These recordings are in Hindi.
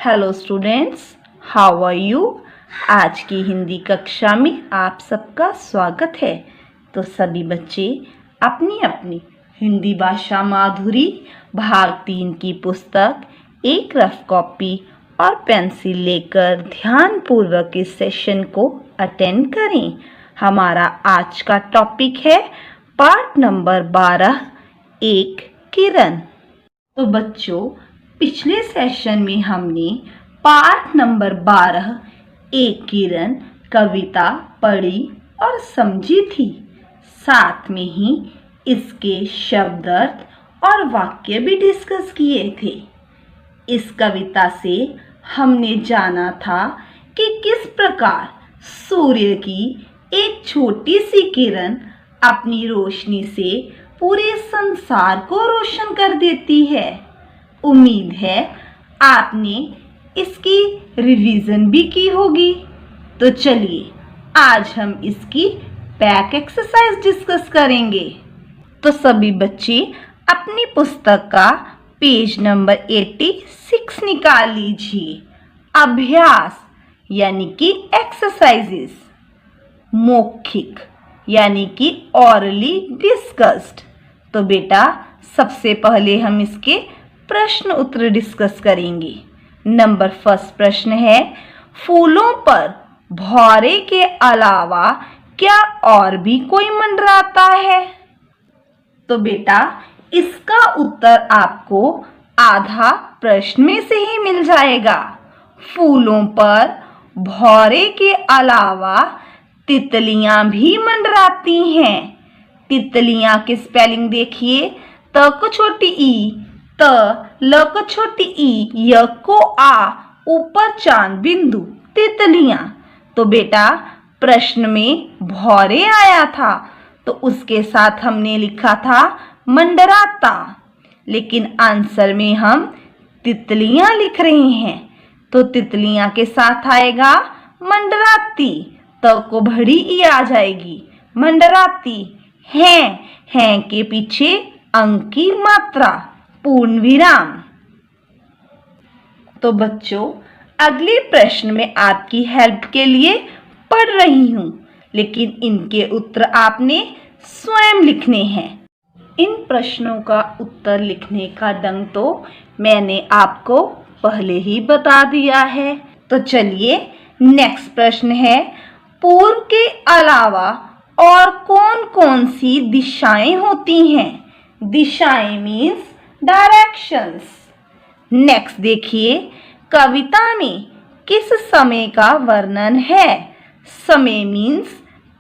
Hello students, how are you. आज की हिंदी कक्षा में आप सबका स्वागत है। तो सभी बच्चे अपनी अपनी हिंदी भाषा माधुरी भाग 3 की पुस्तक एक रफ कॉपी और पेंसिल लेकर ध्यानपूर्वक इस सेशन को अटेंड करें। हमारा आज का टॉपिक है पार्ट नंबर 12, एक किरण। तो बच्चों, पिछले सेशन में हमने पार्ट नंबर 12 एक किरण कविता पढ़ी और समझी थी। साथ में ही इसके शब्द अर्थ और वाक्य भी डिस्कस किए थे। इस कविता से हमने जाना था कि किस प्रकार सूर्य की एक छोटी सी किरण अपनी रोशनी से पूरे संसार को रोशन कर देती है। उम्मीद है आपने इसकी रिवीजन भी की होगी। तो चलिए आज हम इसकी बैक एक्सरसाइज डिस्कस करेंगे। तो सभी बच्चे अपनी पुस्तक का पेज नंबर 86 निकाल लीजिए। अभ्यास यानी कि एक्सरसाइजेस, मौखिक यानी कि ऑरली डिस्कस्ड। तो बेटा सबसे पहले हम इसके प्रश्न उत्तर डिस्कस करेंगे। नंबर फर्स्ट प्रश्न है, फूलों पर भौरे के अलावा क्या और भी कोई मंडराता है? तो बेटा इसका उत्तर आपको आधा प्रश्न में से ही मिल जाएगा। फूलों पर भौरे के अलावा तितलियां भी मंडराती हैं। तितलियां की स्पेलिंग देखिए, त को छोटी ई, त ल को छोटी ई, य को आ, ऊपर चांद बिंदु, तितलियां। तो बेटा प्रश्न में भौरे आया था तो उसके साथ हमने लिखा था मंडराता, लेकिन आंसर में हम तितलियां लिख रहे हैं तो तितलियां के साथ आएगा मंडराती, त को बड़ी ई आ जाएगी, मंडराती। हैं के पीछे अंक की मात्रा, पूर्ण विराम। तो बच्चों अगले प्रश्न में आपकी हेल्प के लिए पढ़ रही हूं, लेकिन इनके उत्तर आपने स्वयं लिखने हैं। इन प्रश्नों का उत्तर लिखने का ढंग तो मैंने आपको पहले ही बता दिया है। तो चलिए नेक्स्ट प्रश्न है, पूर्व के अलावा और कौन कौन सी दिशाएं होती हैं? दिशाएं मीन्स डायरेक्शंस। नेक्स्ट देखिए, कविता में किस समय का वर्णन है? समय मीन्स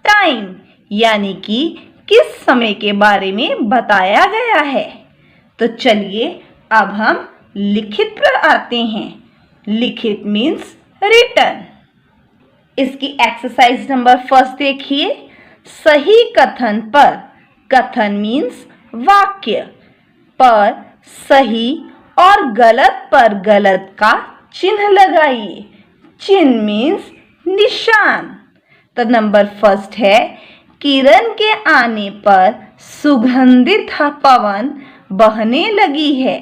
टाइम, यानी कि किस समय के बारे में बताया गया है। तो चलिए अब हम लिखित पर आते हैं। लिखित मीन्स रिटन। इसकी एक्सरसाइज नंबर फर्स्ट देखिए, सही कथन पर, कथन मीन्स वाक्य, पर सही और गलत पर गलत का चिन्ह लगाइए। चिन्ह मीन्स निशान। तो नंबर फर्स्ट है, किरण के आने पर सुगंधित पवन बहने लगी है।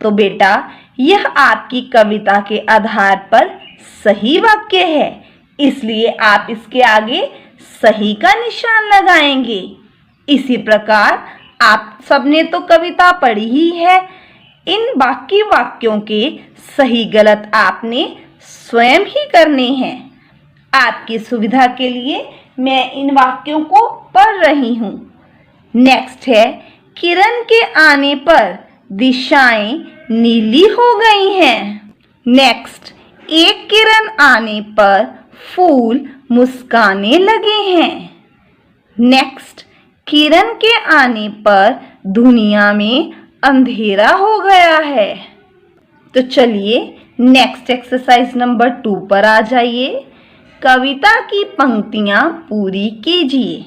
तो बेटा यह आपकी कविता के आधार पर सही वाक्य है, इसलिए आप इसके आगे सही का निशान लगाएंगे। इसी प्रकार आप सबने तो कविता पढ़ी ही है, इन बाकी वाक्यों के सही गलत आपने स्वयं ही करने हैं। आपकी सुविधा के लिए मैं इन वाक्यों को पढ़ रही हूँ। नेक्स्ट है, किरण के आने पर दिशाएं नीली हो गई हैं। नेक्स्ट, एक किरण आने पर फूल मुस्काने लगे हैं। नेक्स्ट, किरण के आने पर दुनिया में अंधेरा हो गया है। तो चलिए नेक्स्ट एक्सरसाइज नंबर 2 पर आ जाइए। कविता की पंक्तियां पूरी कीजिए।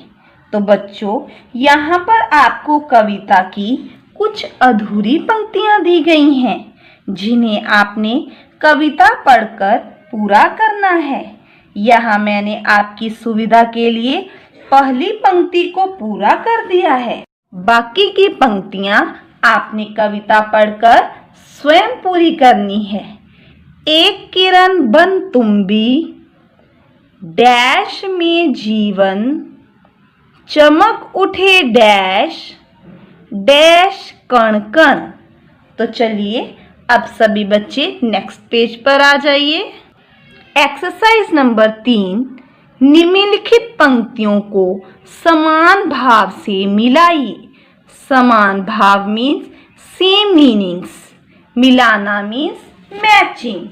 तो बच्चों यहाँ पर आपको कविता की कुछ अधूरी पंक्तियां दी गई हैं, जिन्हें आपने कविता पढ़कर पूरा करना है। यहाँ मैंने आपकी सुविधा के लिए पहली पंक्ति को पूरा कर दिया है, बाकी की पंक्तियां आपने कविता पढ़कर स्वयं पूरी करनी है। एक किरण बन तुम भी, डैश में जीवन, चमक उठे डैश, डैश कण कण। तो चलिए अब सभी बच्चे नेक्स्ट पेज पर आ जाइए। एक्सरसाइज नंबर 3, निम्नलिखित पंक्तियों को समान भाव से मिलाइए। समान भाव मीन्स सेम मीनिंग्स, मिलाना मीन्स मैचिंग।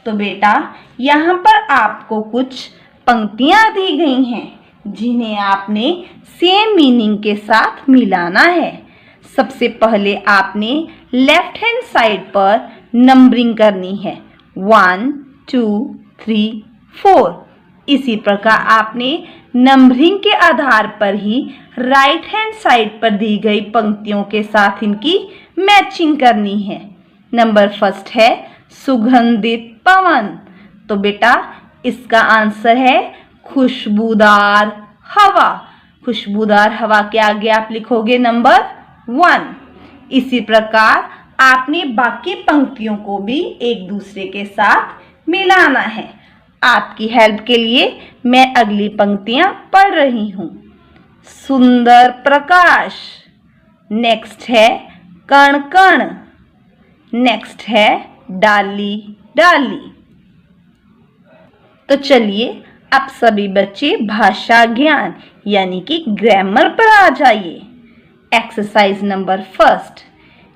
तो बेटा यहाँ पर आपको कुछ पंक्तियाँ दी गई हैं जिन्हें आपने सेम मीनिंग के साथ मिलाना है। सबसे पहले आपने लेफ्ट हैंड साइड पर नंबरिंग करनी है 1 2 3 4। इसी प्रकार आपने नंबरिंग के आधार पर ही राइट हैंड साइड पर दी गई पंक्तियों के साथ इनकी मैचिंग करनी है। नंबर फर्स्ट है सुगंधित पवन। तो बेटा इसका आंसर है खुशबूदार हवा। खुशबूदार हवा के आगे आप लिखोगे नंबर 1। इसी प्रकार आपने बाकी पंक्तियों को भी एक दूसरे के साथ मिलाना है। आपकी हेल्प के लिए मैं अगली पंक्तियां पढ़ रही हूं। सुंदर प्रकाश, नेक्स्ट है कण कण, नेक्स्ट है डाली डाली। तो चलिए अब सभी बच्चे भाषा ज्ञान यानी कि ग्रामर पर आ जाइए। एक्सरसाइज नंबर फर्स्ट,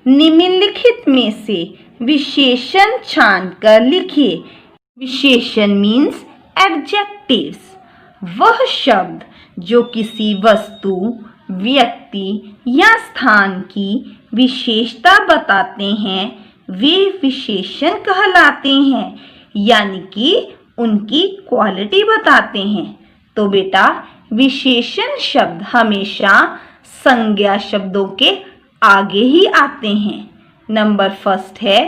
निम्नलिखित में से विशेषण छानकर लिखिए। विशेषण मीन्स एडजेक्टिव्स, वह शब्द जो किसी वस्तु, व्यक्ति या स्थान की विशेषता बताते हैं वे विशेषण कहलाते हैं, यानी कि उनकी क्वालिटी बताते हैं। तो बेटा विशेषण शब्द हमेशा संज्ञा शब्दों के आगे ही आते हैं। नंबर फर्स्ट है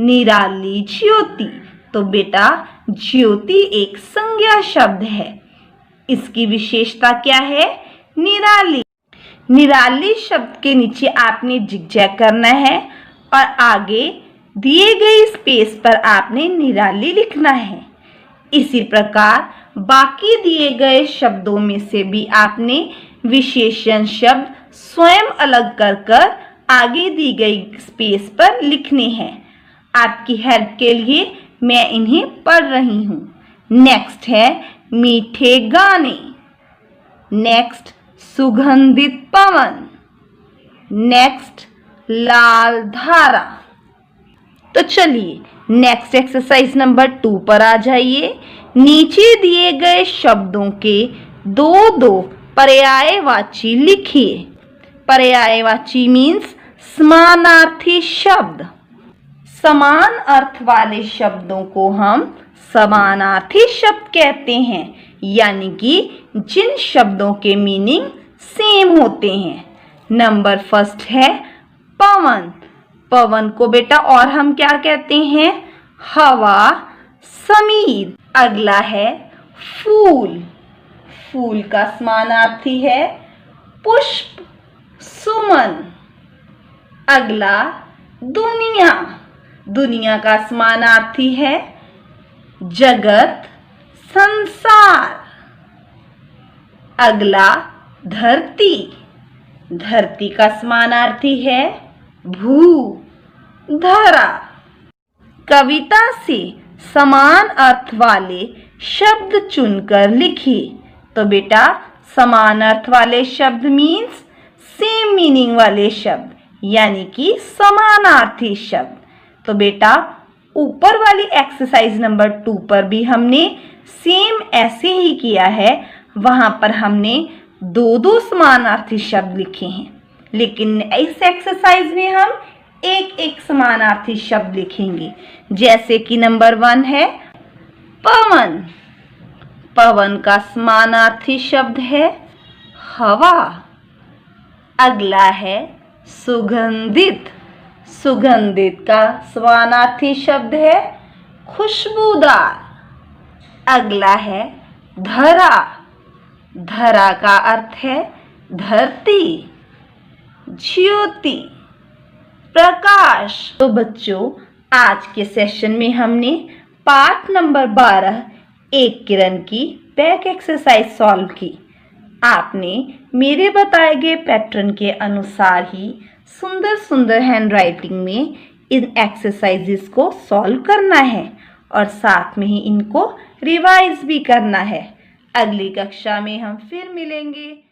निराली ज्योति। तो बेटा ज्योति एक संज्ञा शब्द है, इसकी विशेषता क्या है? निराली। निराली शब्द के नीचे आपने जिगजैग करना है और आगे दिए गए स्पेस पर आपने निराली लिखना है। इसी प्रकार बाकी दिए गए शब्दों में से भी आपने विशेषण शब्द स्वयं अलग कर आगे दी गई स्पेस पर लिखने हैं। आपकी हेल्प के लिए मैं इन्हें पढ़ रही हूँ। नेक्स्ट है मीठे गाने, नेक्स्ट सुगंधित पवन, नेक्स्ट लाल धारा। तो चलिए नेक्स्ट एक्सरसाइज नंबर 2 पर आ जाइए। नीचे दिए गए शब्दों के दो दो पर्यायवाची लिखिए। पर्यायवाची मीन्स समानार्थी शब्द। समान अर्थ वाले शब्दों को हम समानार्थी शब्द कहते हैं, यानी कि जिन शब्दों के मीनिंग सेम होते हैं। नंबर फर्स्ट है पवन। पवन को बेटा और हम क्या कहते हैं? हवा, समीर। अगला है फूल। फूल का समानार्थी है पुष्प, सुमन। अगला दुनिया। दुनिया का समानार्थी है जगत, संसार। अगला धरती। धरती का समानार्थी है भू, धरा। कविता से समान अर्थ वाले शब्द चुनकर लिखिए। तो बेटा समान अर्थ वाले शब्द मीन्स सेम मीनिंग वाले शब्द, यानी कि समानार्थी शब्द। तो बेटा ऊपर वाली एक्सरसाइज नंबर 2 पर भी हमने सेम ऐसे ही किया है। वहां पर हमने दो समानार्थी शब्द लिखे हैं, लेकिन इस एक्सरसाइज में हम एक एक समानार्थी शब्द लिखेंगे। जैसे कि नंबर 1 है पवन। पवन का समानार्थी शब्द है हवा। अगला है सुगंधित। सुगंधित का समानार्थी शब्द है खुशबूदार। अगला है धरा। धरा का अर्थ है धरती, ज्योति, प्रकाश। तो बच्चों आज के सेशन में हमने पाठ नंबर 12 एक किरण की बैक एक्सरसाइज सॉल्व की। आपने मेरे बताए गए पैटर्न के अनुसार ही सुंदर सुंदर हैंडराइटिंग में इन एक्सरसाइजेस को सॉल्व करना है और साथ में ही इनको रिवाइज भी करना है। अगली कक्षा में हम फिर मिलेंगे।